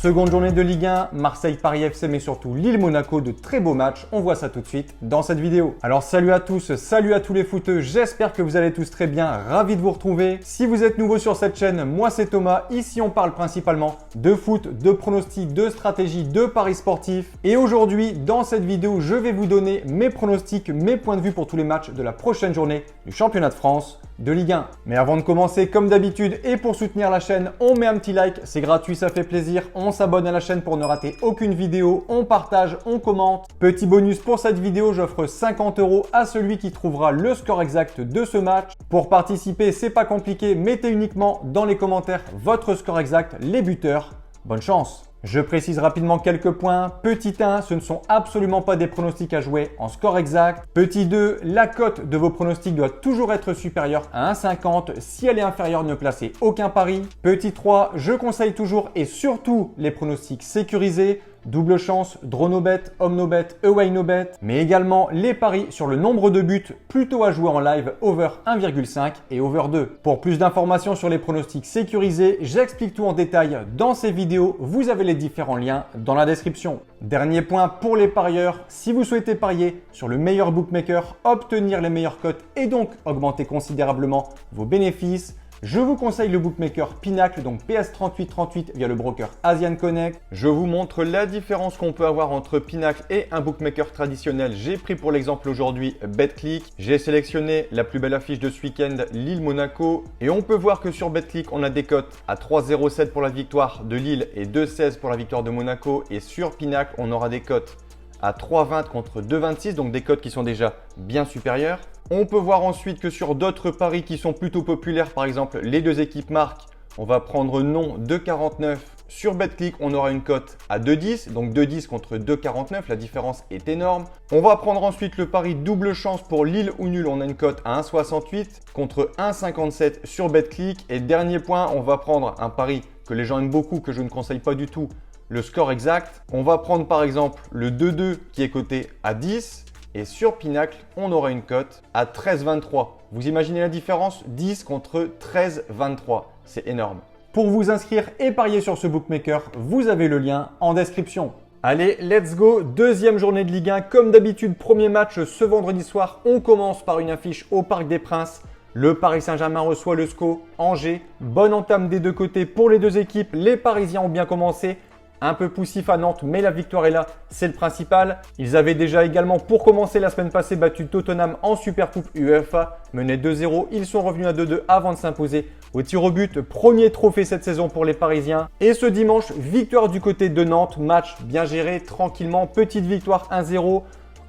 Seconde journée de Ligue 1, Marseille-Paris FC mais surtout Lille-Monaco, de très beaux matchs. On voit ça tout de suite dans cette vidéo. Alors salut à tous, salut à tous les footeux, j'espère que vous allez tous très bien, ravi de vous retrouver. Si vous êtes nouveau sur cette chaîne, moi c'est Thomas, ici on parle principalement de foot, de pronostics, de stratégie, de paris sportifs. Et aujourd'hui, dans cette vidéo, je vais vous donner mes pronostics, mes points de vue pour tous les matchs de la prochaine journée du championnat de France de Ligue 1. Mais avant de commencer, comme d'habitude, et pour soutenir la chaîne, on met un petit like, c'est gratuit, ça fait plaisir. On s'abonne à la chaîne pour ne rater aucune vidéo, on partage, on commente. Petit bonus pour cette vidéo, j'offre 50 € à celui qui trouvera le score exact de ce match. Pour participer, c'est pas compliqué, mettez uniquement dans les commentaires votre score exact, les buteurs. Bonne chance! Je précise rapidement quelques points. Petit 1, ce ne sont absolument pas des pronostics à jouer en score exact. Petit 2, la cote de vos pronostics doit toujours être supérieure à 1,50. Si elle est inférieure, ne placez aucun pari. Petit 3, je conseille toujours et surtout les pronostics sécurisés. Double chance, draw no bet, home no bet, away no bet, mais également les paris sur le nombre de buts, plutôt à jouer en live over 1,5 et over 2. Pour plus d'informations sur les pronostics sécurisés, j'explique tout en détail dans ces vidéos, vous avez les différents liens dans la description. Dernier point pour les parieurs, si vous souhaitez parier sur le meilleur bookmaker, obtenir les meilleures cotes et donc augmenter considérablement vos bénéfices, je vous conseille le bookmaker Pinacle, donc PS3838 via le broker Asian Connect. Je vous montre la différence qu'on peut avoir entre Pinacle et un bookmaker traditionnel. J'ai pris pour l'exemple aujourd'hui BetClick. J'ai sélectionné la plus belle affiche de ce week-end, Lille-Monaco. Et on peut voir que sur BetClick, on a des cotes à 3,07 pour la victoire de Lille et 2,16 pour la victoire de Monaco. Et sur Pinacle, on aura des cotes à 3,20 contre 2,26, donc des cotes qui sont déjà bien supérieures. On peut voir ensuite que sur d'autres paris qui sont plutôt populaires, par exemple les deux équipes marquent, on va prendre non 2,49. Sur BetClick, on aura une cote à 2,10, donc 2,10 contre 2,49, la différence est énorme. On va prendre ensuite le pari double chance pour Lille ou nul, on a une cote à 1,68 contre 1,57 sur BetClick. Et dernier point, on va prendre un pari que les gens aiment beaucoup, que je ne conseille pas du tout, le score exact. On va prendre par exemple le 2-2 qui est coté à 10. Et sur Pinacle, on aura une cote à 13,23. Vous imaginez la différence? 10 contre 13,23. C'est énorme. Pour vous inscrire et parier sur ce bookmaker, vous avez le lien en description. Allez, let's go. Deuxième journée de Ligue 1. Comme d'habitude, premier match ce vendredi soir. On commence par une affiche au Parc des Princes. Le Paris Saint-Germain reçoit le SCO Angers. Bonne entame des deux côtés pour les deux équipes. Les Parisiens ont bien commencé. Un peu poussif à Nantes, mais la victoire est là, c'est le principal. Ils avaient déjà également, pour commencer la semaine passée, battu Tottenham en Supercoupe UEFA, mené 2-0. Ils sont revenus à 2-2 avant de s'imposer au tir au but. Premier trophée cette saison pour les Parisiens. Et ce dimanche, victoire du côté de Nantes, match bien géré, tranquillement, petite victoire 1-0.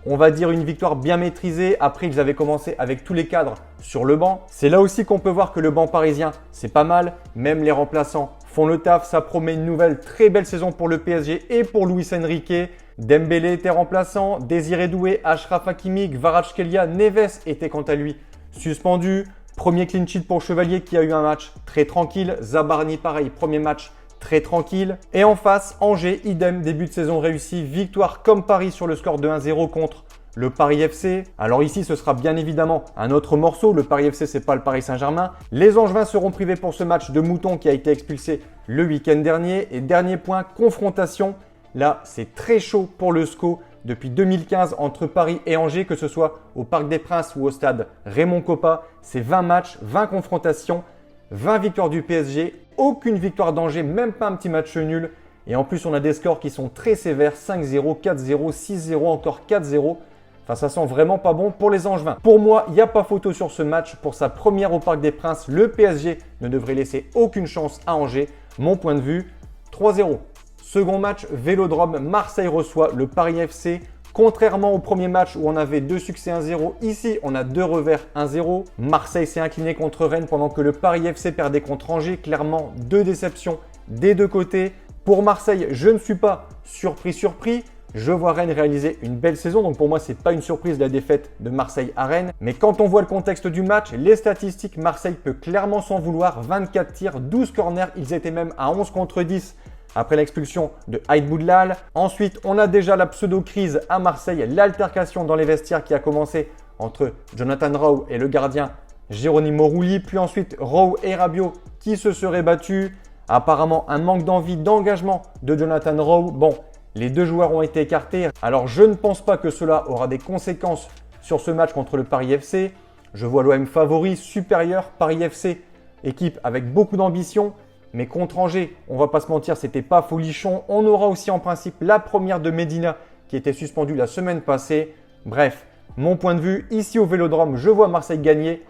On va dire une victoire bien maîtrisée. Après, ils avaient commencé avec tous les cadres sur le banc. C'est là aussi qu'on peut voir que le banc parisien, c'est pas mal. Même les remplaçants font le taf. Ça promet une nouvelle très belle saison pour le PSG et pour Luis Enrique. Dembélé était remplaçant, Désiré Doué, Achraf Hakimi, Kvaratskhelia, Neves était quant à lui suspendu. Premier clean sheet pour Chevalier qui a eu un match très tranquille. Zabarni pareil, premier match très tranquille. Et en face, Angers, idem, début de saison réussi. Victoire comme Paris sur le score de 1-0 contre le Paris FC. Alors ici, ce sera bien évidemment un autre morceau. Le Paris FC, c'est pas le Paris Saint-Germain. Les Angevins seront privés pour ce match de Mouton qui a été expulsé le week-end dernier. Et dernier point, confrontation. Là, c'est très chaud pour le SCO depuis 2015 entre Paris et Angers, que ce soit au Parc des Princes ou au stade Raymond Kopa. C'est 20 matchs, 20 confrontations, 20 victoires du PSG. Aucune victoire d'Angers, même pas un petit match nul. Et en plus, on a des scores qui sont très sévères. 5-0, 4-0, 6-0, encore 4-0. Enfin, ça sent vraiment pas bon pour les Angevins. Pour moi, il n'y a pas photo sur ce match. Pour sa première au Parc des Princes, le PSG ne devrait laisser aucune chance à Angers. Mon point de vue, 3-0. Second match, Vélodrome. Marseille reçoit le Paris FC. Contrairement au premier match où on avait 2 succès 1-0, ici on a 2 revers 1-0. Marseille s'est incliné contre Rennes pendant que le Paris FC perdait contre Angers. Clairement, 2 déceptions des deux côtés. Pour Marseille, je ne suis pas surpris. Je vois Rennes réaliser une belle saison, donc pour moi, ce n'est pas une surprise la défaite de Marseille à Rennes. Mais quand on voit le contexte du match, les statistiques, Marseille peut clairement s'en vouloir. 24 tirs, 12 corners, ils étaient même à 11 contre 10 après l'expulsion de Aïd Boudlal. Ensuite, on a déjà la pseudo-crise à Marseille, l'altercation dans les vestiaires qui a commencé entre Jonathan Rowe et le gardien Geronimo Rulli. Puis ensuite, Rowe et Rabiot qui se seraient battus. Apparemment, un manque d'envie, d'engagement de Jonathan Rowe. Bon, les deux joueurs ont été écartés. Alors, je ne pense pas que cela aura des conséquences sur ce match contre le Paris FC. Je vois l'OM favori, supérieur. Paris FC, équipe avec beaucoup d'ambition. Mais contre Angers, on va pas se mentir, c'était pas folichon. On aura aussi en principe la première de Medina qui était suspendue la semaine passée. Bref, mon point de vue, ici au Vélodrome, je vois Marseille gagner.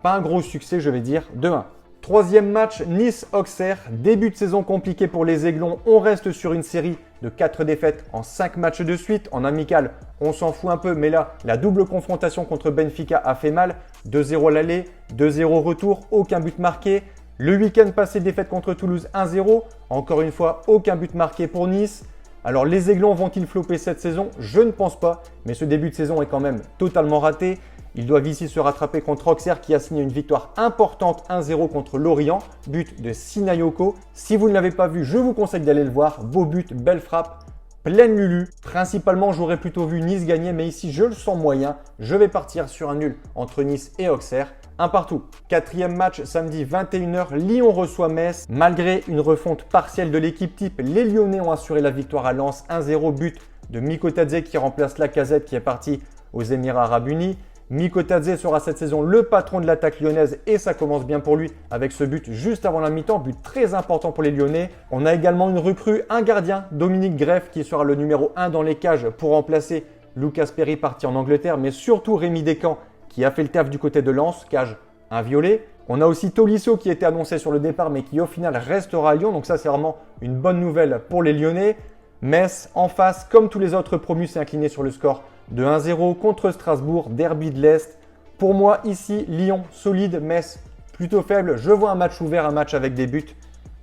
Pas un gros succès, je vais dire 2-1. Troisième match, Nice-Auxerre. Début de saison compliqué pour les Aiglons. On reste sur une série de 4 défaites en 5 matchs de suite. En amical, on s'en fout un peu, mais là, la double confrontation contre Benfica a fait mal. 2-0 à l'aller, 2-0 au retour, aucun but marqué. Le week-end passé, défaite contre Toulouse 1-0. Encore une fois, aucun but marqué pour Nice. Alors les Aiglons vont-ils flopper cette saison? Je ne pense pas, mais ce début de saison est quand même totalement raté. Ils doivent ici se rattraper contre Auxerre qui a signé une victoire importante 1-0 contre Lorient, but de Sinayoko. Si vous ne l'avez pas vu, je vous conseille d'aller le voir. Beau but, belle frappe, pleine lulu. Principalement, j'aurais plutôt vu Nice gagner, mais ici je le sens moyen. Je vais partir sur un nul entre Nice et Auxerre. Un partout. Quatrième match, samedi 21h, Lyon reçoit Metz. Malgré une refonte partielle de l'équipe type, les Lyonnais ont assuré la victoire à Lens 1-0, but de Mikotadze qui remplace Lacazette qui est parti aux Émirats Arabes Unis. Mikotadze sera cette saison le patron de l'attaque lyonnaise et ça commence bien pour lui avec ce but juste avant la mi-temps, but très important pour les Lyonnais. On a également une recrue, un gardien, Dominique Greff qui sera le numéro 1 dans les cages pour remplacer Lucas Perry parti en Angleterre, mais surtout Rémi Descamps qui a fait le taf du côté de Lens, cage inviolée. On a aussi Tolisso qui était annoncé sur le départ mais qui au final restera à Lyon, donc ça c'est vraiment une bonne nouvelle pour les Lyonnais. Metz en face, comme tous les autres promus, s'est incliné sur le score de 1-0 contre Strasbourg, derby de l'Est. Pour moi ici, Lyon solide, Metz plutôt faible. Je vois un match ouvert, un match avec des buts.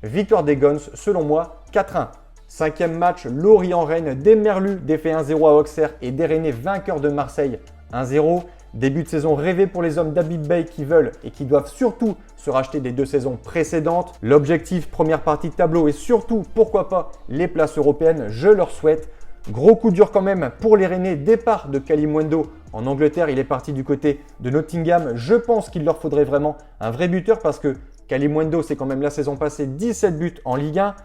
Victoire des Guns, selon moi, 4-1. Cinquième match, Lorient-Rennes, des Merlus, défait 1-0 à Auxerre et des Rennais vainqueurs de Marseille 1-0. Début de saison rêvé pour les hommes d'Habib Bey qui veulent et qui doivent surtout se racheter des 2 saisons précédentes. L'objectif, première partie de tableau et surtout, pourquoi pas, les places européennes, je leur souhaite. Gros coup dur quand même pour les Rennais, départ de Kalimuendo en Angleterre, il est parti du côté de Nottingham. Je pense qu'il leur faudrait vraiment un vrai buteur parce que Kalimuendo, c'est quand même la saison passée 17 buts en Ligue 1.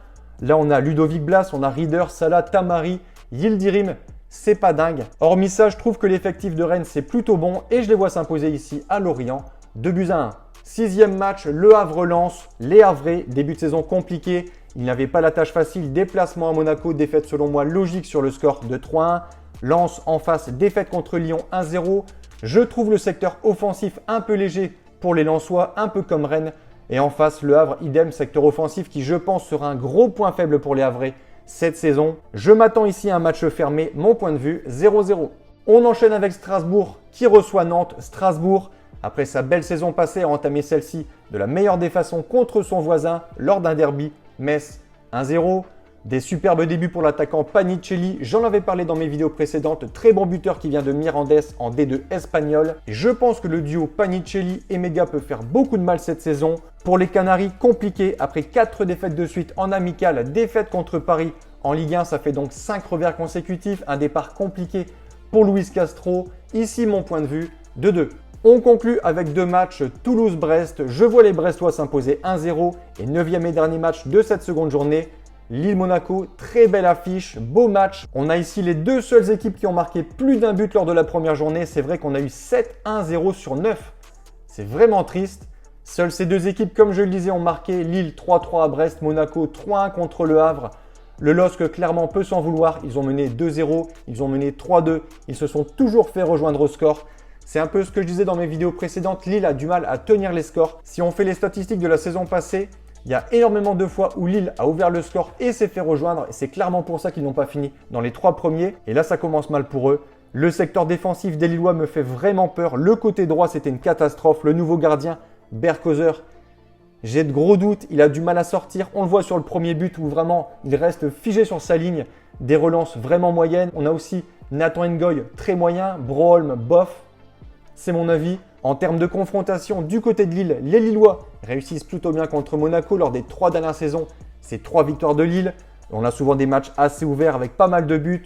Là, on a Ludovic Blas, on a Rieder, Salah, Tamari, Yildirim. C'est pas dingue. Hormis ça, je trouve que l'effectif de Rennes, c'est plutôt bon et je les vois s'imposer ici à Lorient. 2-1. Sixième match, Le Havre-Lens. Les Havrais, début de saison compliqué. Ils n'avaient pas la tâche facile. Déplacement à Monaco, défaite selon moi logique sur le score de 3-1. Lens en face, défaite contre Lyon 1-0. Je trouve le secteur offensif un peu léger pour les Lensois, un peu comme Rennes. Et en face, Le Havre, idem, secteur offensif qui je pense sera un gros point faible pour les Havrais cette saison. Je m'attends ici à un match fermé, mon point de vue, 0-0. On enchaîne avec Strasbourg qui reçoit Nantes. Strasbourg, après sa belle saison passée, a entamé celle-ci de la meilleure des façons contre son voisin lors d'un derby. Metz 1-0. Des superbes débuts pour l'attaquant Panicelli. J'en avais parlé dans mes vidéos précédentes. Très bon buteur qui vient de Mirandés en D2 espagnol. Et je pense que le duo Panicelli et Mega peut faire beaucoup de mal cette saison. Pour les Canaries, compliqué. Après 4 défaites de suite en amical, défaite contre Paris en Ligue 1, ça fait donc 5 revers consécutifs. Un départ compliqué pour Luis Castro. Ici, mon point de vue, 2-2. On conclut avec 2 matchs, Toulouse-Brest. Je vois les Brestois s'imposer 1-0 et 9e et dernier match de cette seconde journée. Lille-Monaco, très belle affiche, beau match. On a ici les 2 seules équipes qui ont marqué plus d'un but lors de la première journée. C'est vrai qu'on a eu 7-1-0 sur 9. C'est vraiment triste. Seules ces 2 équipes, comme je le disais, ont marqué. Lille 3-3 à Brest, Monaco 3-1 contre Le Havre. Le LOSC clairement peut s'en vouloir. Ils ont mené 2-0, ils ont mené 3-2. Ils se sont toujours fait rejoindre au score. C'est un peu ce que je disais dans mes vidéos précédentes. Lille a du mal à tenir les scores. Si on fait les statistiques de la saison passée, il y a énormément de fois où Lille a ouvert le score et s'est fait rejoindre. Et c'est clairement pour ça qu'ils n'ont pas fini dans les 3 premiers. Et là, ça commence mal pour eux. Le secteur défensif des Lillois me fait vraiment peur. Le côté droit, c'était une catastrophe. Le nouveau gardien, Berkoser, j'ai de gros doutes. Il a du mal à sortir. On le voit sur le premier but où vraiment, il reste figé sur sa ligne. Des relances vraiment moyennes. On a aussi Nathan Ngoy, très moyen. Broholm, bof. C'est mon avis. En termes de confrontation, du côté de Lille, les Lillois réussissent plutôt bien contre Monaco lors des 3 dernières saisons. C'est 3 victoires de Lille. On a souvent des matchs assez ouverts avec pas mal de buts.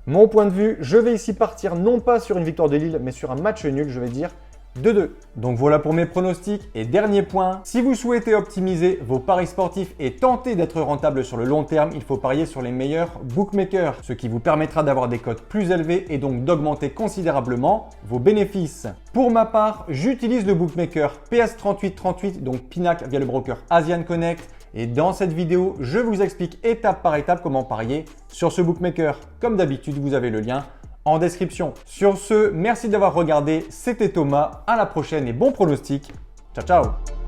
Mon point de vue, je vais ici partir non pas sur une victoire de Lille, mais sur un match nul, je vais dire de 2. Donc voilà pour mes pronostics. Et dernier point, si vous souhaitez optimiser vos paris sportifs et tenter d'être rentable sur le long terme, il faut parier sur les meilleurs bookmakers, ce qui vous permettra d'avoir des cotes plus élevées et donc d'augmenter considérablement vos bénéfices. Pour ma part, j'utilise le bookmaker PS3838, donc Pinac via le broker Asian Connect. Et dans cette vidéo, je vous explique étape par étape comment parier sur ce bookmaker. Comme d'habitude, vous avez le lien en description. Sur ce, merci d'avoir regardé. C'était Thomas. À la prochaine et bon pronostic. Ciao, ciao!